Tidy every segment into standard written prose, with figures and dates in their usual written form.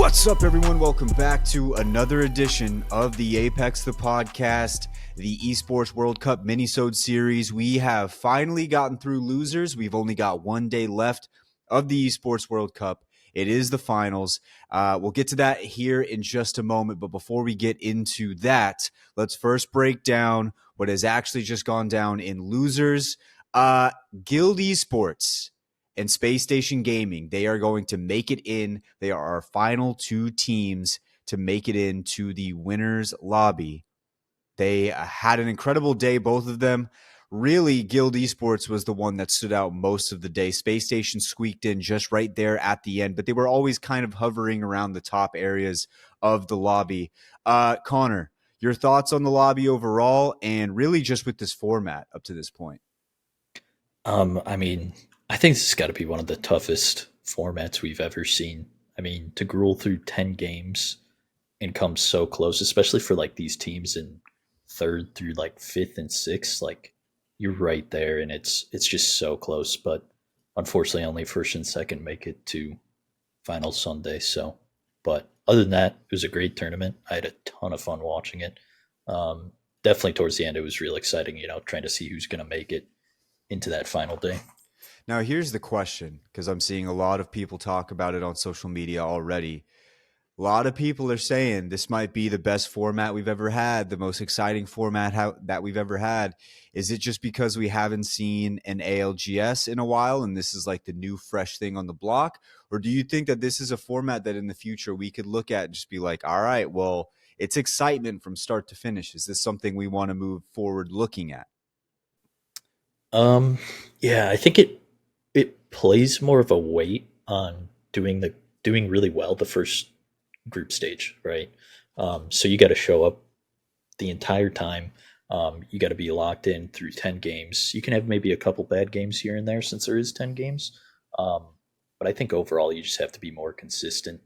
What's up, everyone? Welcome back to another edition of the Apex the Podcast, the Esports World Cup minisode series. We have finally gotten through losers. We've only got 1 day left of the Esports World Cup. It is the finals. We'll get to that here in just a moment. But before we get into that, let's first break down what has actually just gone down in losers. Guild Esports and Space Station Gaming, they are going to make it in. They are our final two teams to make it into the winners lobby. They had an incredible day, both of them. Really, Guild Esports was the one that stood out most of the day. Space Station squeaked in just right there at the end, but they were always kind of hovering around the top areas of the lobby. Connor, your thoughts on the lobby overall and really just with this format up to this point? I think this has got to be one of the toughest formats we've ever seen. I mean, to gruel through 10 games and come so close, especially for like these teams in third through like fifth and sixth, like you're right there and it's just so close. But unfortunately, only first and second make it to final Sunday. So, but other than that, it was a great tournament. I had a ton of fun watching it. Definitely towards the end, it was real exciting, trying to see who's going to make it into that final day. Now, here's the question, because I'm seeing a lot of people talk about it on social media already. A lot of people are saying this might be the best format we've ever had, the most exciting format that we've ever had. Is it just because we haven't seen an ALGS in a while and this is like the new fresh thing on the block? Or do you think that this is a format that in the future we could look at and just be like, all right, well, it's excitement from start to finish. Is this something we want to move forward looking at? Yeah, I think it plays more of a weight on doing really well the first group stage, right? So you got to show up the entire time. You got to be locked in through 10 games. You can have maybe a couple bad games here and there since there is 10 games. But I think overall you just have to be more consistent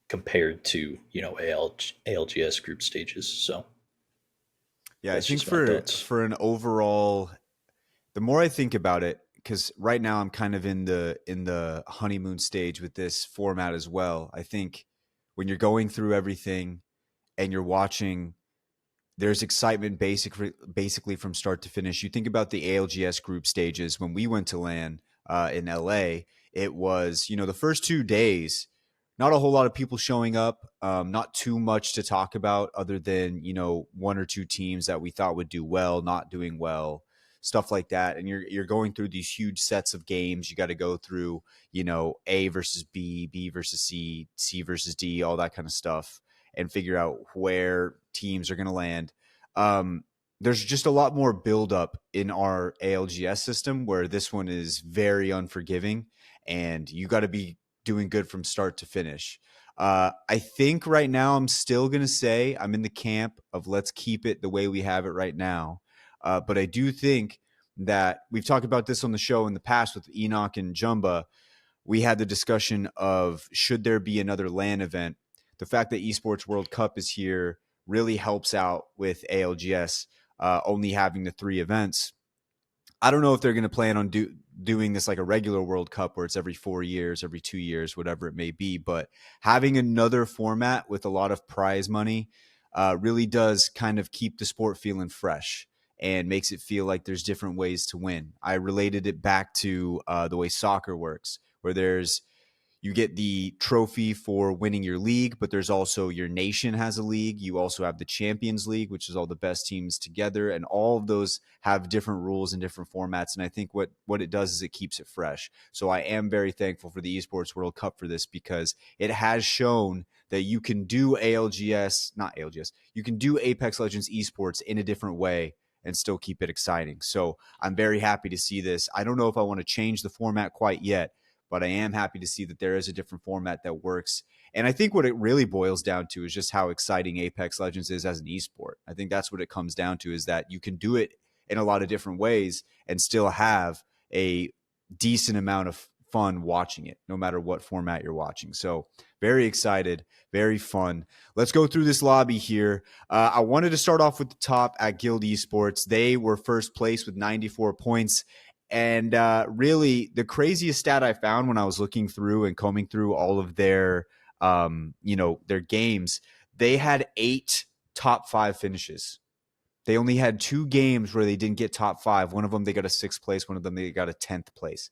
compared to, ALGS group stages. So yeah, I think for an overall, the more I think about it, because right now I'm kind of in the honeymoon stage with this format as well. I think when you're going through everything and you're watching, there's excitement basically from start to finish. You think about the ALGS group stages. When we went to LAN in LA, it was, the first 2 days, not a whole lot of people showing up, not too much to talk about other than, one or two teams that we thought would do well, not doing well, stuff like that. And you're going through these huge sets of games. You got to go through, A versus B, B versus C, C versus D, all that kind of stuff, and figure out where teams are going to land. There's just a lot more buildup in our ALGS system, where this one is very unforgiving, and you got to be doing good from start to finish. I think right now I'm still going to say I'm in the camp of let's keep it the way we have it right now. But I do think that we've talked about this on the show in the past with Enoch and Jumba. We had the discussion of should there be another LAN event. The fact that Esports World Cup is here really helps out with ALGS only having the 3 events. I don't know if they're going to plan on doing this like a regular World Cup where it's every 4 years, every 2 years, whatever it may be. But having another format with a lot of prize money really does kind of keep the sport feeling fresh and makes it feel like there's different ways to win. I related it back to the way soccer works, where you get the trophy for winning your league, but there's also your nation has a league. You also have the Champions League, which is all the best teams together. And all of those have different rules and different formats. And I think what it does is it keeps it fresh. So I am very thankful for the Esports World Cup for this, because it has shown that you can do you can do Apex Legends Esports in a different way and still keep it exciting. So I'm very happy to see this. I don't know if I want to change the format quite yet, but I am happy to see that there is a different format that works. And I think what it really boils down to is just how exciting Apex Legends is as an esport. I think that's what it comes down to, is that you can do it in a lot of different ways and still have a decent amount of fun watching it, no matter what format you're watching. So very excited, very fun. Let's go through this lobby here. I wanted to start off with the top at Guild Esports. They were first place with 94 points. And really, the craziest stat I found when I was looking through and combing through all of their, their games, they had 8 top 5 finishes. They only had 2 games where they didn't get top 5. One of them they got a 6th place. One of them they got a 10th place.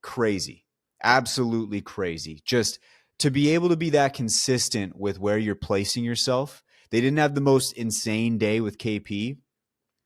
Crazy, absolutely crazy. Just to be able to be that consistent with where you're placing yourself. They didn't have the most insane day with KP.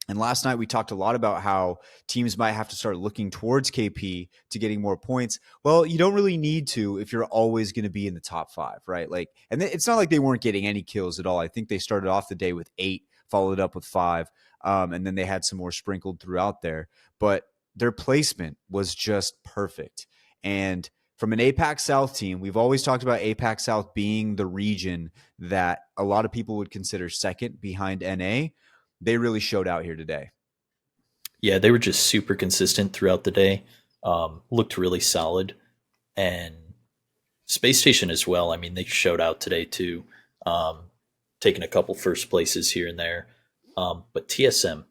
And last night we talked a lot about how teams might have to start looking towards KP to getting more points. Well, you don't really need to if you're always going to be in the top 5, right? Like, and it's not like they weren't getting any kills at all. I think they started off the day with 8, followed up with 5, and then they had some more sprinkled throughout there. But their placement was just perfect. And from an APAC South team, we've always talked about APAC South being the region that a lot of people would consider second behind NA. They really showed out here today. Yeah, they were just super consistent throughout the day. Looked really solid. And Space Station as well. I mean, they showed out today too, taking a couple first places here and there. But TSM,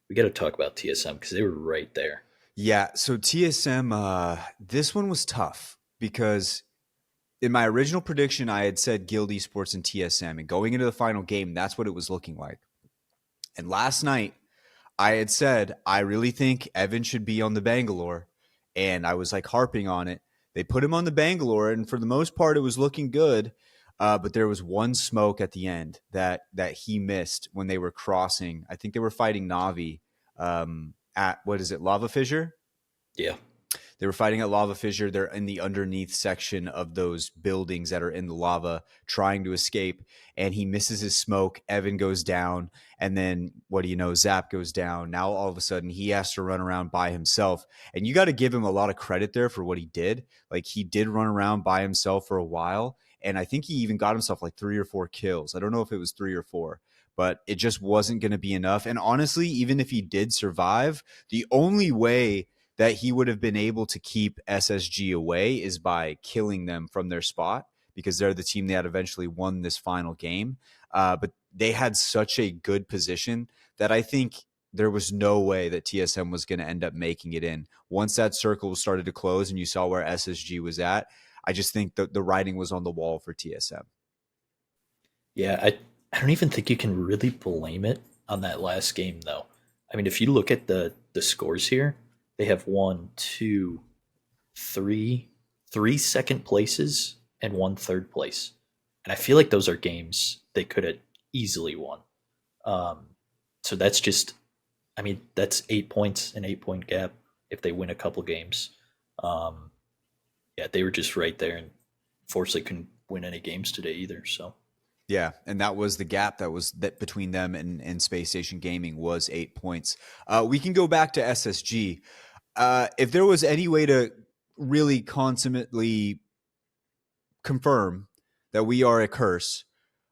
we got to talk about TSM because they were right there. Yeah, so TSM, this one was tough because in my original prediction, I had said Guild Esports and TSM, and going into the final game, that's what it was looking like. And last night, I had said, I really think Evan should be on the Bangalore. And I was like harping on it. They put him on the Bangalore, and for the most part, it was looking good. But there was one smoke at the end that he missed when they were crossing. I think they were fighting Navi at, what is it, Lava Fissure? Yeah. They were fighting at Lava Fissure. They're in the underneath section of those buildings that are in the lava trying to escape. And he misses his smoke. Evan goes down. And then, what do you know? Zap goes down. Now, all of a sudden, he has to run around by himself. And you got to give him a lot of credit there for what he did. Like, he did run around by himself for a while. And I think he even got himself like 3 or 4 kills. I don't know if it was 3 or 4. But it just wasn't going to be enough. And honestly, even if he did survive, the only way that he would have been able to keep SSG away is by killing them from their spot, because they're the team that eventually won this final game. But they had such a good position that I think there was no way that TSM was going to end up making it in. Once that circle started to close and you saw where SSG was at, I just think that the writing was on the wall for TSM. Yeah, I don't even think you can really blame it on that last game, though. I mean, if you look at the scores here, they have 1, 2, 3 second places and 1 third place. And I feel like those are games they could have easily won. So that's just, I mean, that's 8 points, an 8-point gap if they win a couple games. Yeah, they were just right there, and fortunately couldn't win any games today either. So yeah, and that was the gap that between them and Space Station Gaming was 8 points. We can go back to SSG. If there was any way to really consummately confirm that we are a curse,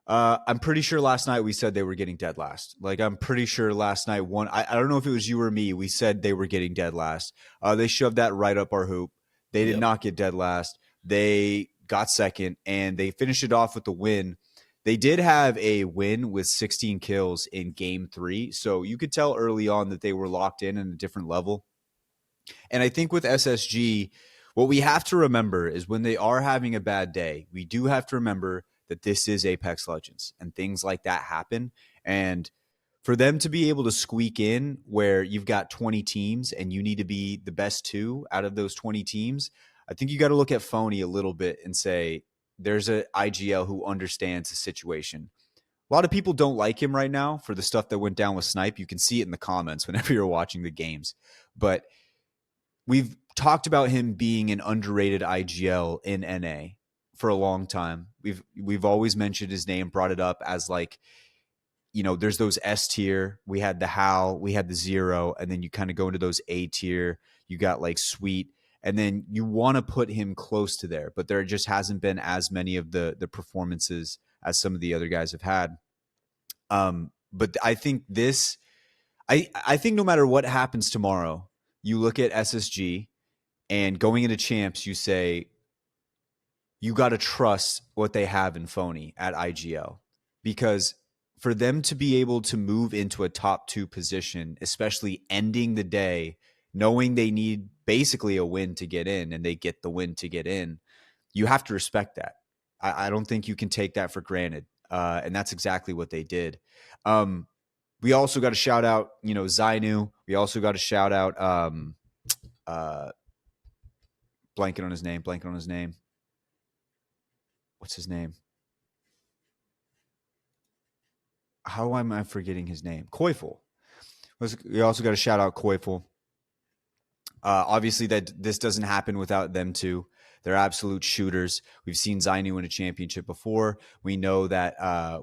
I'm pretty sure last night we said they were getting dead last. Like, I'm pretty sure last night I don't know if it was you or me, we said they were getting dead last. They shoved that right up our hoop. They did not get dead last. They got second, and they finished it off with the win. They did have a win with 16 kills in game 3, so you could tell early on that they were locked in a different level. And I think with SSG, what we have to remember is when they are having a bad day, we do have to remember that this is Apex Legends and things like that happen. And for them to be able to squeak in where you've got 20 teams and you need to be the best 2 out of those 20 teams, I think you got to look at Phony a little bit and say, there's a IGL who understands the situation. A lot of people don't like him right now for the stuff that went down with Snipe. You can see it in the comments whenever you're watching the games. But we've talked about him being an underrated IGL in NA for a long time. We've always mentioned his name, brought it up as like, you know, there's those S tier. We had the Hal, we had the Zero, and then you kind of go into those A tier. You got like Sweet, and then you want to put him close to there, but there just hasn't been as many of the performances as some of the other guys have had. But I think I think no matter what happens tomorrow, you look at SSG and going into champs, you say, you got to trust what they have in Phony at IGL, because for them to be able to move into a top 2 position, especially ending the day knowing they need basically a win to get in, and they get the win to get in, you have to respect that. I don't think you can take that for granted. And that's exactly what they did. We also got to shout out, Zainu. We also got to shout out, blanking on his name. What's his name? How am I forgetting his name? Koifel. We also got to shout out Koifel. Obviously, that this doesn't happen without them too. They're absolute shooters. We've seen Zainu win a championship before. We know that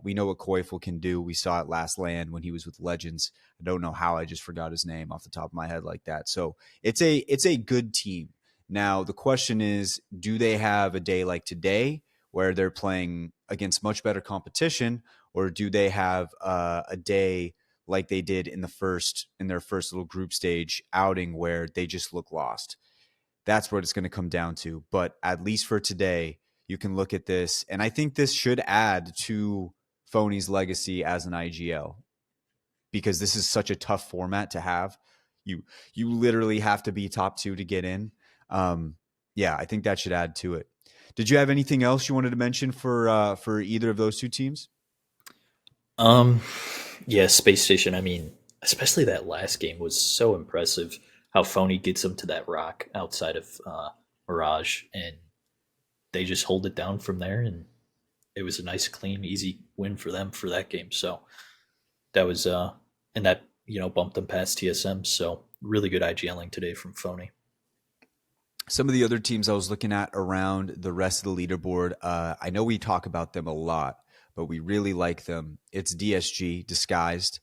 we know what Koifel can do. We saw it last land when he was with Legends. I don't know how I just forgot his name off the top of my head like that. So it's a good team. Now the question is, do they have a day like today where they're playing against much better competition, or do they have a day like they did in their first little group stage outing where they just look lost? That's what it's going to come down to. But at least for today, you can look at this, and I think this should add to Phony's legacy as an IGL, because this is such a tough format to have. You literally have to be top 2 to get in. Yeah, I think that should add to it. Did you have anything else you wanted to mention for either of those two teams? Yeah, Space Station. I mean, especially that last game was so impressive. How Phony gets them to that rock outside of Mirage, and they just hold it down from there. And it was a nice, clean, easy win for them for that game. So that was, and that bumped them past TSM. So really good IGLing today from Phony. Some of the other teams I was looking at around the rest of the leaderboard, I know we talk about them a lot, but we really like them. It's DSG, Disguised.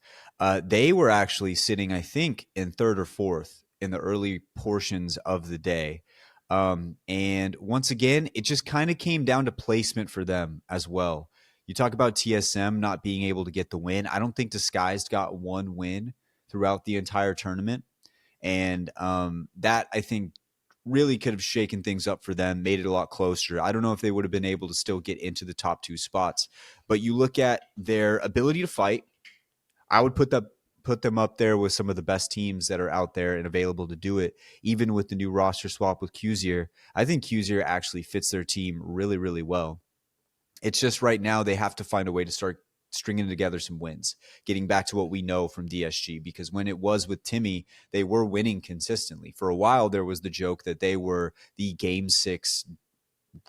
They were actually sitting, I think, in 3rd or 4th in the early portions of the day. And once again, it just kind of came down to placement for them as well. You talk about TSM not being able to get the win. I don't think Disguised got one win throughout the entire tournament. And that, I think, really could have shaken things up for them, made it a lot closer. I don't know if they would have been able to still get into the top 2 spots, but you look at their ability to fight, I would put them up there with some of the best teams that are out there and available to do it. Even with the new roster swap with Qzier, I think Qzier actually fits their team really, really well. It's just right now they have to find a way to start stringing together some wins, getting back to what we know from DSG, because when it was with Timmy, they were winning consistently. For a while, there was the joke that they were the Game 6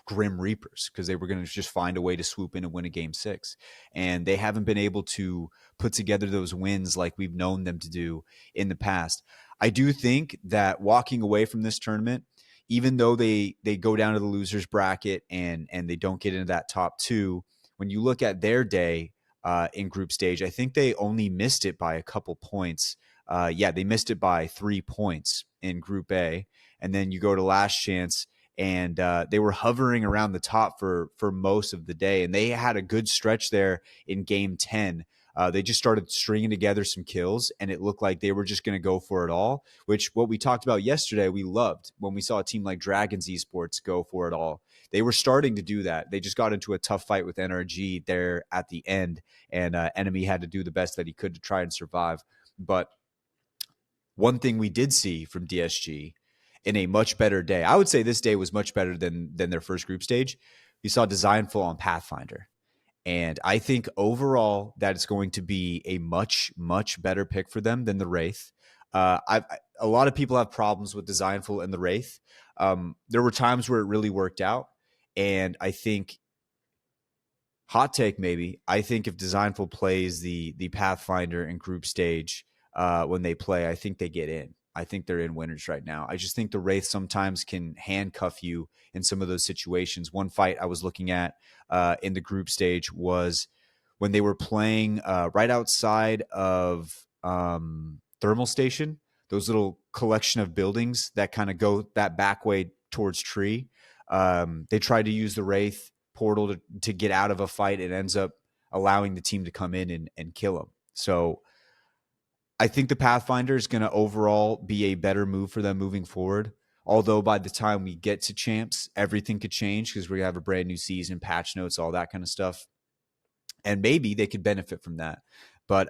Grim Reapers, because they were going to just find a way to swoop in and win a Game 6. And they haven't been able to put together those wins like we've known them to do in the past. I do think that walking away from this tournament, even though they go down to the losers bracket and they don't get into that top 2, when you look at their day, in group stage, I think they only missed it by a couple points. They missed it by 3 points in Group A. And then you go to Last Chance, and they were hovering around the top for most of the day. And they had a good stretch there in Game 10. They just started stringing together some kills, and it looked like they were just going to go for it all, which what we talked about yesterday, we loved when we saw a team like Dragons Esports go for it all. They were starting to do that. They just got into a tough fight with NRG there at the end, and Enemy had to do the best that he could to try and survive. But one thing we did see from DSG in a much better day, I would say this day was much better than their first group stage. We saw Designful on Pathfinder. And I think overall that it's going to be a much, much better pick for them than the Wraith. A lot of people have problems with Designful and the Wraith. There were times where it really worked out. And I think, hot take maybe, I think if Designful plays the Pathfinder in group stage when they play, I think they get in. I think they're in winners right now. I just think the Wraith sometimes can handcuff you in some of those situations. One fight I was looking at in the group stage was when they were playing right outside of Thermal Station, those little collection of buildings that kind of go that back way towards Tree. They tried to use the Wraith portal to get out of a fight. It ends up allowing the team to come in and kill them. So I think the Pathfinder is going to overall be a better move for them moving forward. Although by the time we get to champs, everything could change because we have a brand new season, patch notes, all that kind of stuff. And maybe they could benefit from that. But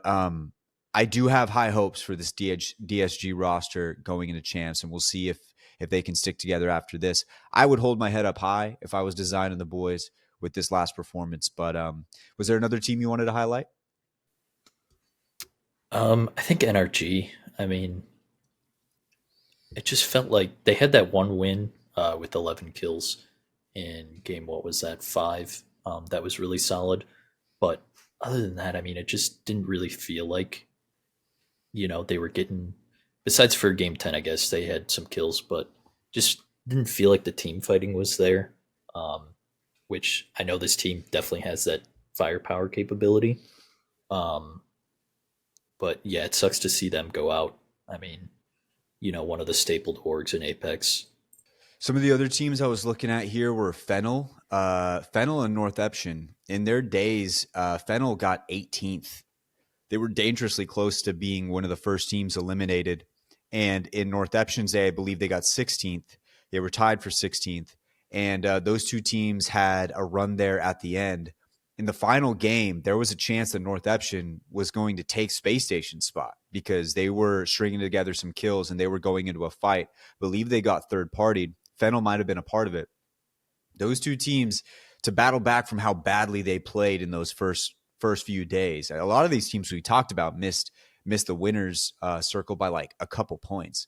I do have high hopes for this DSG roster going into champs, and we'll see if they can stick together after this. I would hold my head up high if I was designing the boys with this last performance. But was there another team you wanted to highlight? I think NRG. I mean, it just felt like they had that one win with 11 kills in game. What was that? 5. That was really solid. But other than that, I mean, it just didn't really feel like they were getting. Besides for game 10, I guess they had some kills, but just didn't feel like the team fighting was there. Um, which I know this team definitely has that firepower capability. Um, but yeah, it sucks to see them go out. I mean, one of the stapled orgs in Apex. Some of the other teams I was looking at here were Fennel, Fennel and North Eption. In their days, Fennel got 18th. They were dangerously close to being one of the first teams eliminated. And in North Eption's day, I believe they got 16th. They were tied for 16th. And those two teams had a run there at the end. In the final game, there was a chance that North Eption was going to take Space Station's spot because they were stringing together some kills and they were going into a fight. I believe they got third partied. Fennel might have been a part of it. Those two teams, to battle back from how badly they played in those first few days. A lot of these teams we talked about missed the winners circle by like a couple points.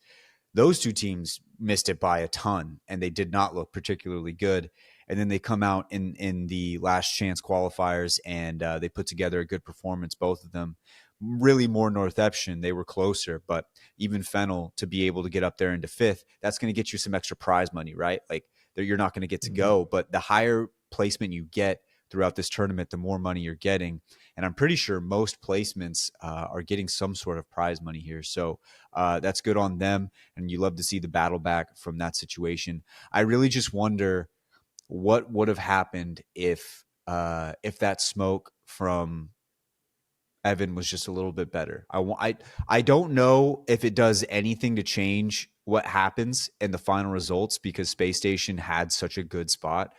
Those two teams missed it by a ton, and they did not look particularly good. And then they come out in the last chance qualifiers, and they put together a good performance, both of them. Really more North Eption. They were closer, but even Fennel to be able to get up there into 5th, that's going to get you some extra prize money, right? Like you're not going to get to go, but the higher placement you get throughout this tournament, the more money you're getting. And I'm pretty sure most placements are getting some sort of prize money here. So that's good on them. And you love to see the battle back from that situation. I really just wonder what would have happened if that smoke from Evan was just a little bit better. I don't know if it does anything to change what happens in the final results because Space Station had such a good spot.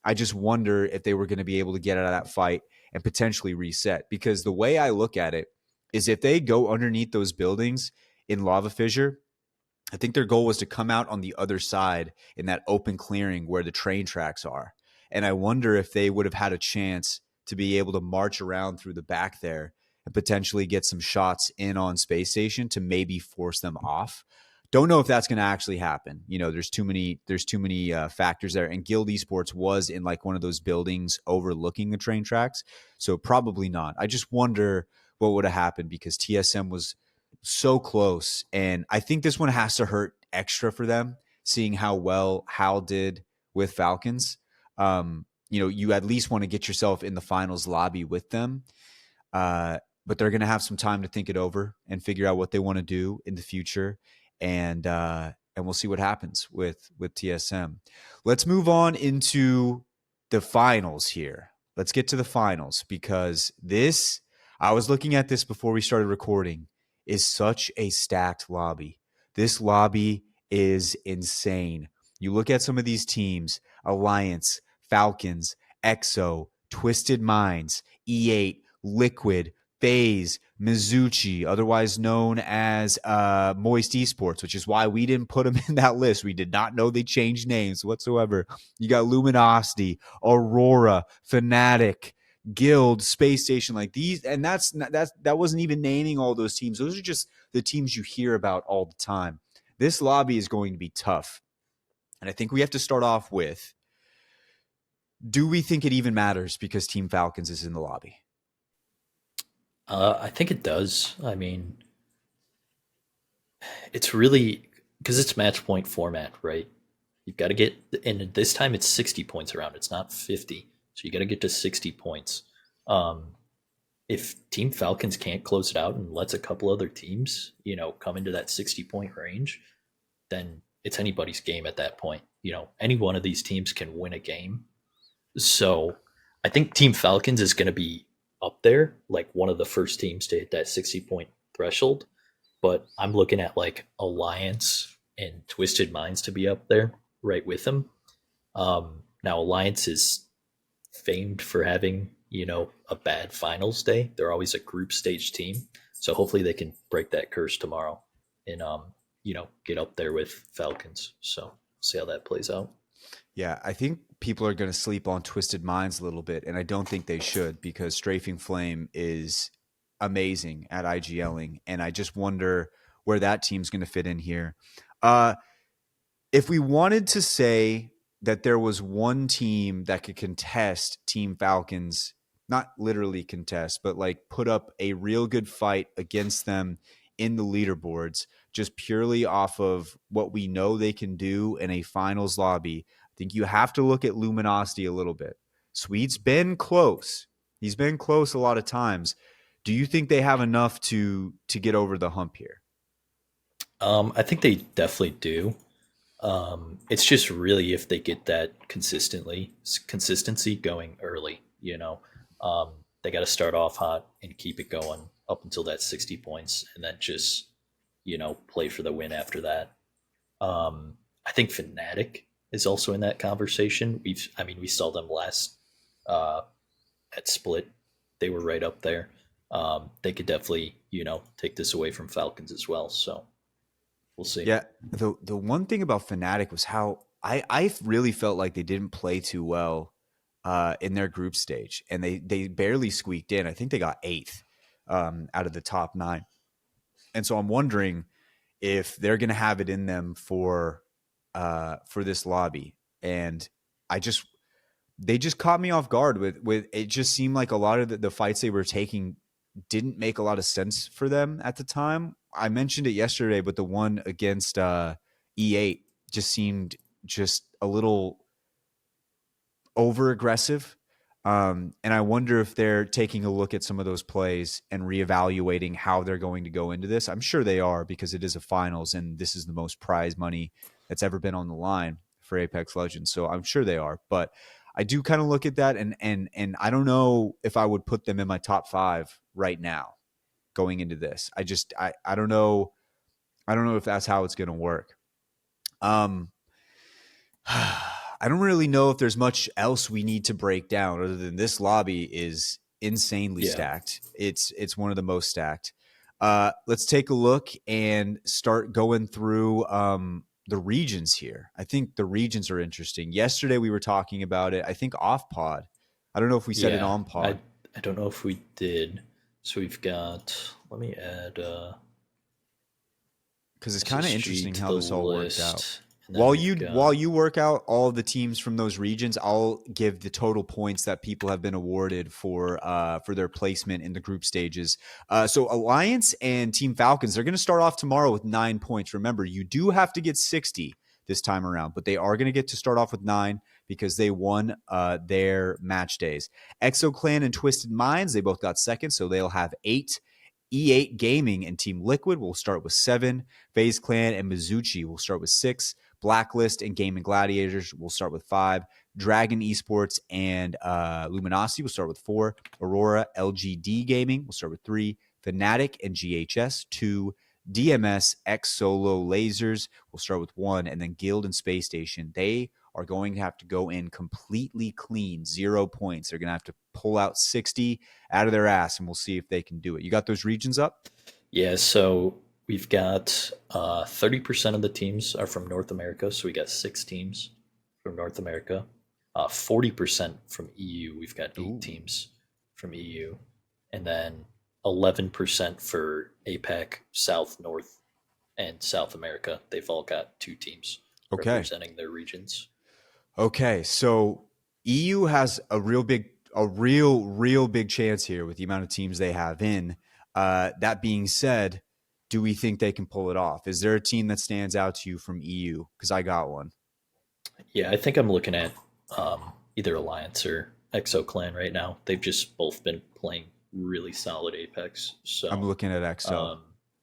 I just wonder if they were going to be able to get out of that fight and potentially reset. Because the way I look at it is if they go underneath those buildings in Lava Fissure, I think their goal was to come out on the other side in that open clearing where the train tracks are. And I wonder if they would have had a chance to be able to march around through the back there and potentially get some shots in on Space Station to maybe force them off. Don't know if that's going to actually happen. There's too many factors there. And Guild Esports was in like one of those buildings overlooking the train tracks. So probably not. I just wonder what would have happened because TSM was so close. And I think this one has to hurt extra for them, seeing how well Hal did with Falcons. You at least want to get yourself in the finals lobby with them. But they're going to have some time to think it over and figure out what they want to do in the future. And we'll see what happens with TSM. Let's move on into the finals here. Let's get to the finals because I was looking at this before we started recording, is such a stacked lobby. This lobby is insane. You look at some of these teams, Alliance, Falcons, EXO, Twisted Minds, E8, Liquid, FaZe, Mizuchi, otherwise known as Moist Esports, which is why we didn't put them in that list. We did not know they changed names whatsoever. You got Luminosity, Aurora, Fnatic, Guild, Space Station, like these, and that wasn't even naming all those teams. Those are just the teams you hear about all the time. This lobby is going to be tough. And I think we have to start off with, do we think it even matters because Team Falcons is in the lobby? I think it does. I mean, it's really because it's match point format, right? You've got to get, and this time it's 60 points around. It's not 50. So you got to get to 60 points. If Team Falcons can't close it out and lets a couple other teams, come into that 60-point range, then it's anybody's game at that point. Any one of these teams can win a game. So I think Team Falcons is going to be up there, like one of the first teams to hit that 60-point threshold. But I'm looking at like Alliance and Twisted Minds to be up there right with them. Now Alliance is famed for having, a bad finals day. They're always a group stage team. So hopefully they can break that curse tomorrow and get up there with Falcons. So see how that plays out. Yeah, I think people are going to sleep on Twisted Minds a little bit, and I don't think they should because Strafing Flame is amazing at IGLing, and I just wonder where that team's going to fit in here. If we wanted to say that there was one team that could contest Team Falcons, not literally contest, but like put up a real good fight against them in the leaderboards, just purely off of what we know they can do in a finals lobby, I think you have to look at Luminosity a little bit. Sweet's been close. He's been close a lot of times. Do you think they have enough to get over the hump here? I think they definitely do. It's just really if they get that consistency going early. They got to start off hot and keep it going up until that 60 points, and then just play for the win after that. I think Fnatic is also in that conversation. We saw them last uh, at Split. They were right up there. They could definitely take this away from Falcons as well. So we'll see. Yeah, the one thing about Fnatic was how I really felt like they didn't play too well in their group stage, and they barely squeaked in. I think they got eighth out of the top 9, and so I'm wondering if they're going to have it in them for this lobby. And they just caught me off guard with it. Just seemed like a lot of the fights they were taking didn't make a lot of sense for them at the time. I mentioned it yesterday, but the one against E8 just seemed just a little over aggressive. And I wonder if they're taking a look at some of those plays and reevaluating how they're going to go into this. I'm sure they are, because it is a finals and this is the most prize money that's ever been on the line for Apex Legends. So I'm sure they are. But I do kind of look at that and I don't know if I would put them in my top 5 right now going into this. I don't know. I don't know if that's how it's going to work. I don't really know if there's much else we need to break down other than this lobby is insanely stacked. It's one of the most stacked. Let's take a look and start going through the regions here. I think the regions are interesting. Yesterday we were talking about it, I think off pod. I don't know if we said it on pod. I don't know if we did. So we've got, let me add because it's kind of interesting how this all worked out. While you work out all the teams from those regions, I'll give the total points that people have been awarded for their placement in the group stages. So Alliance and Team Falcons, they're going to start off tomorrow with 9 points. Remember, you do have to get 60 this time around, but they are going to get to start off with 9 because they won their match days. ExoClan and Twisted Minds, they both got second, so they'll have 8. E8 Gaming and Team Liquid will start with 7. FaZe Clan and Mizuchi will start with 6. Blacklist and Gaming Gladiators will start with 5. Dragon Esports and Luminosity will start with 4. Aurora LGD Gaming will start with 3. Fnatic and GHS 2. DMS X Solo Lasers will start with 1. And then Guild and Space Station, they are going to have to go in completely clean, 0 points. They're going to have to pull out 60 out of their ass, and we'll see if they can do it. You got those regions up? Yeah, so we've got 30% of the teams are from North America, so we got 6 teams from North America. 40% from EU, we've got 8 teams from EU. And then 11% for APAC, South, North, and South America. They've all got 2 teams representing their regions. Okay, so EU has a real big chance here with the amount of teams they have in. That being said, do we think they can pull it off? Is there a team that stands out to you from EU? Because I got one. Yeah, I think I'm looking at either Alliance or ExoClan right now. They've just both been playing really solid Apex. So I'm looking at EXO.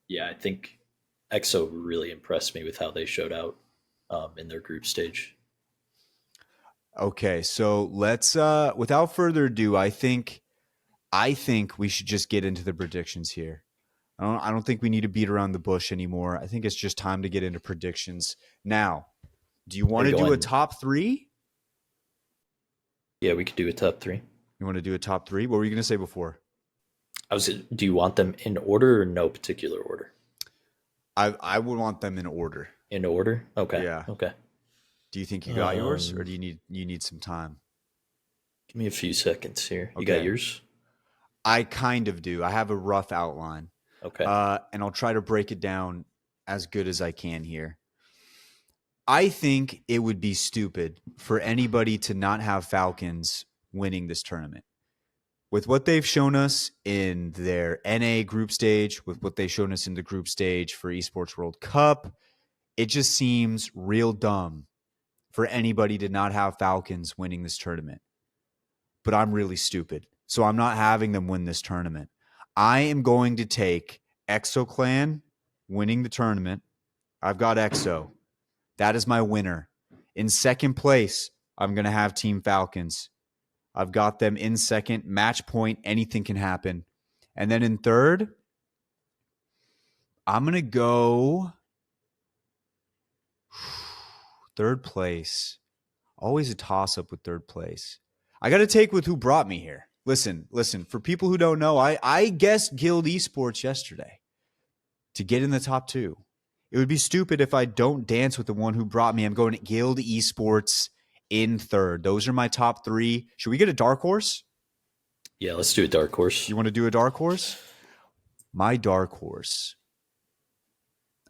Yeah, I think EXO really impressed me with how they showed out in their group stage. Okay, so let's without further ado, I think we should just get into the predictions here. I don't think we need to beat around the bush anymore. I think it's just time to get into predictions. Now, do you want to do a top 3? Yeah, we could do a top 3. You want to do a top 3? What were you going to say before? Do you want them in order or no particular order? I would want them in order. In order? Okay. Yeah. Okay. Do you think you got yours, or do you need some time? Give me a few seconds here. You Okay. got yours? I kind of do. I have a rough outline. Okay. And I'll try to break it down as good as I can here. I think it would be stupid for anybody to not have Falcons winning this tournament. With what they've shown us in their NA group stage, with what they've shown us in the group stage for Esports World Cup, it just seems real dumb for anybody to not have Falcons winning this tournament. But I'm really stupid, so I'm not having them win this tournament. I am going to take ExoClan winning the tournament. I've got Exo. That is my winner. In second place, I'm going to have Team Falcons. I've got them in second. Match point, anything can happen. And then in third, I'm going to go third place. Always a toss-up with third place. I got to take with who brought me here. Listen. For people who don't know, I guessed Guild Esports yesterday to get in the top 2. It would be stupid if I don't dance with the one who brought me. I'm going to Guild Esports in third. Those are my top 3. Should we get a dark horse? Yeah, let's do a dark horse. You want to do a dark horse? My dark horse.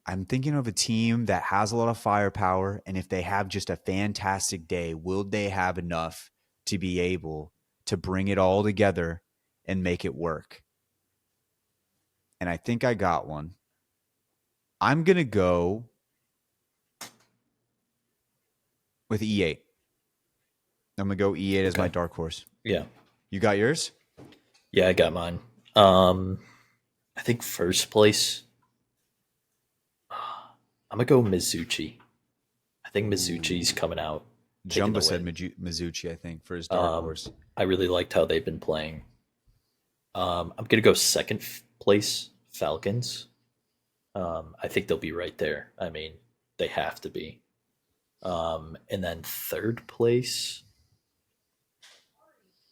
I'm thinking of a team that has a lot of firepower, and if they have just a fantastic day, will they have enough to be able to bring it all together and make it work? And I think I got one. I'm going to go with E8. I'm going to go E8 as my dark horse. Yeah. You got yours? Yeah, I got mine. I think first place, I'm going to go Mizuchi. I think Mizuchi's coming out. Jumbo said Mizuchi, I think, for his dark horse. I really liked how they've been playing. I'm going to go second place, Falcons. I think they'll be right there. I mean, they have to be. And then third place,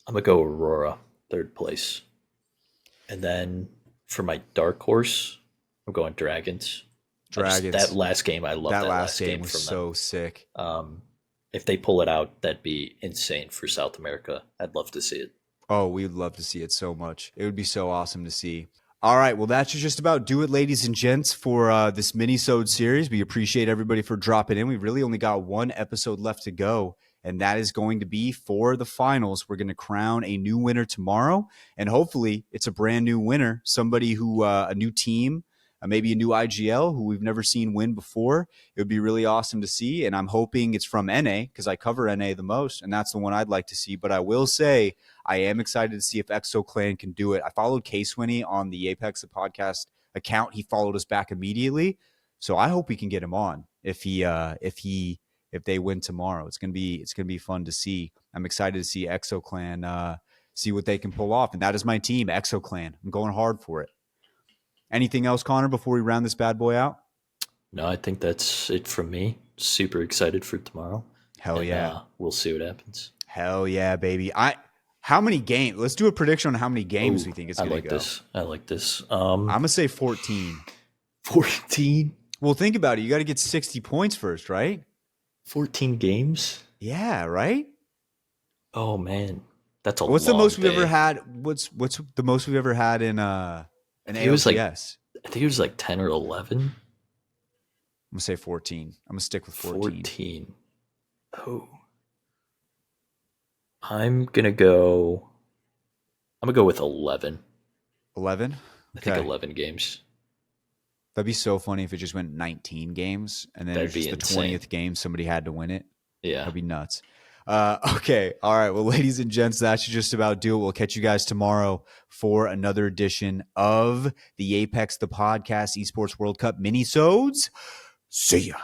I'm going to go Aurora, third place. And then for my dark horse, I'm going Dragons. That last game, I love that last game was so sick. If they pull it out, that'd be insane for South America. I'd love to see it. Oh, we'd love to see it so much. It would be so awesome to see. All right, well, that should just about do it, ladies and gents, for this mini-sode series. We appreciate everybody for dropping in. We really only got one episode left to go, and that is going to be for the finals. We're going to crown a new winner tomorrow, and hopefully it's a brand new winner, somebody who, a new team, maybe a new IGL who we've never seen win before. It would be really awesome to see, and I'm hoping it's from NA because I cover NA the most, and that's the one I'd like to see. But I will say I am excited to see if ExoClan can do it. I followed K-Swinny on the Apex the Podcast account. He followed us back immediately, so I hope we can get him on if they win tomorrow. It's gonna be fun to see. I'm excited to see ExoClan see what they can pull off, and that is my team, ExoClan. I'm going hard for it. Anything else, Connor, before we round this bad boy out? No, I think that's it from me. Super excited for tomorrow. Hell yeah. We'll see what happens. Hell yeah, baby. How many games? Let's do a prediction on how many games we think it's going to go. I like this. I'm going to say 14. 14? Well, think about it. You got to get 60 points first, right? 14 games? Yeah, right? Oh, man. That's a What's the most we've ever had? What's the most we've ever had in an ALCS? I think it was like 10 or 11. I'm going to say 14. I'm going to stick with 14. Oh. I'm going to go with 11. 11? I think 11 games. That'd be so funny if it just went 19 games and then it's just the 20th game somebody had to win it. Yeah. That'd be nuts. Okay. All right. Well, ladies and gents, that should just about do it. We'll catch you guys tomorrow for another edition of the Apex the Podcast Esports World Cup mini-sodes. See ya.